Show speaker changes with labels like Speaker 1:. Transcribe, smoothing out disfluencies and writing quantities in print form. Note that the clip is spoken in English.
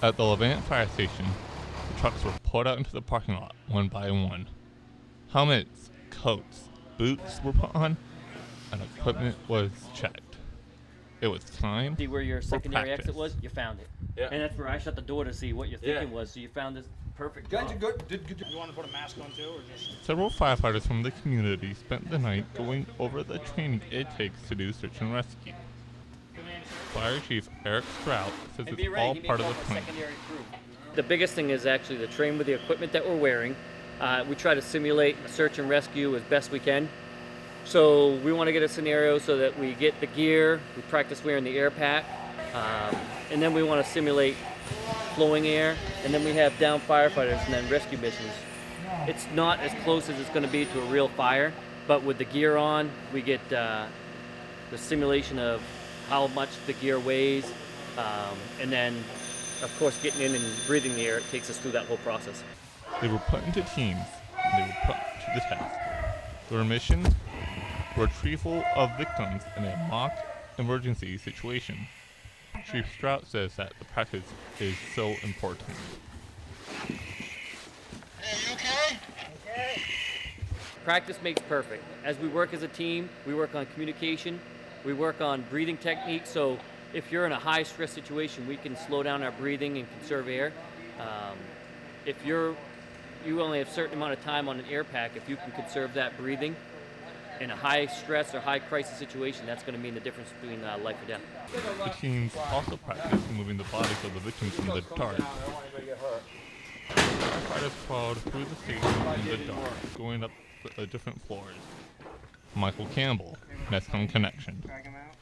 Speaker 1: At the Levant fire station, the trucks were pulled out into the parking lot one by one. Helmets, coats, boots were put on, and equipment was checked. It was time
Speaker 2: See where your
Speaker 1: for
Speaker 2: secondary
Speaker 1: practice.
Speaker 2: exit was? You found it.
Speaker 3: Yeah.
Speaker 2: And that's where I shut the door to see what your thinking was. So you found this perfect.
Speaker 4: Guys,
Speaker 2: job.
Speaker 4: you good? Did you want to put a mask on too, or just?
Speaker 1: Several firefighters from the community spent the night going over the training it takes to do search and rescue. Fire Chief Eric Strout says
Speaker 2: And
Speaker 1: it's
Speaker 2: be ready,
Speaker 1: all
Speaker 2: he may
Speaker 1: part of
Speaker 2: call
Speaker 1: the
Speaker 2: a
Speaker 1: plan.
Speaker 2: secondary crew. The biggest thing is actually to train with the equipment that we're wearing. We try to simulate a search and rescue as best we can. So we want to get a scenario so that we get the gear, we practice wearing the air pack, and then we want to simulate flowing air, and then we have down firefighters and then rescue missions. It's not as close as it's going to be to a real fire, but with the gear on, we get the simulation of how much the gear weighs, and then of course getting in and breathing the air, it takes us through that whole process.
Speaker 1: They were put into teams, and they were put to the test. Their mission? Retrieval of victims in a mock emergency situation. Chief Strout says that the practice is so important.
Speaker 4: Hey, you okay? Okay.
Speaker 2: Practice makes perfect. As we work as a team, we work on communication, we work on breathing techniques. So if you're in a high stress situation, we can slow down our breathing and conserve air. If you only have a certain amount of time on an air pack, if you can conserve that breathing in a high stress or high crisis situation, that's going to mean the difference between life or death.
Speaker 1: The teams also practice moving the bodies of the victims in the dark. Firefighters crawled through the station in the dark, going up the different floors. Michael Campbell, Nescom Connection.
Speaker 4: Drag him out.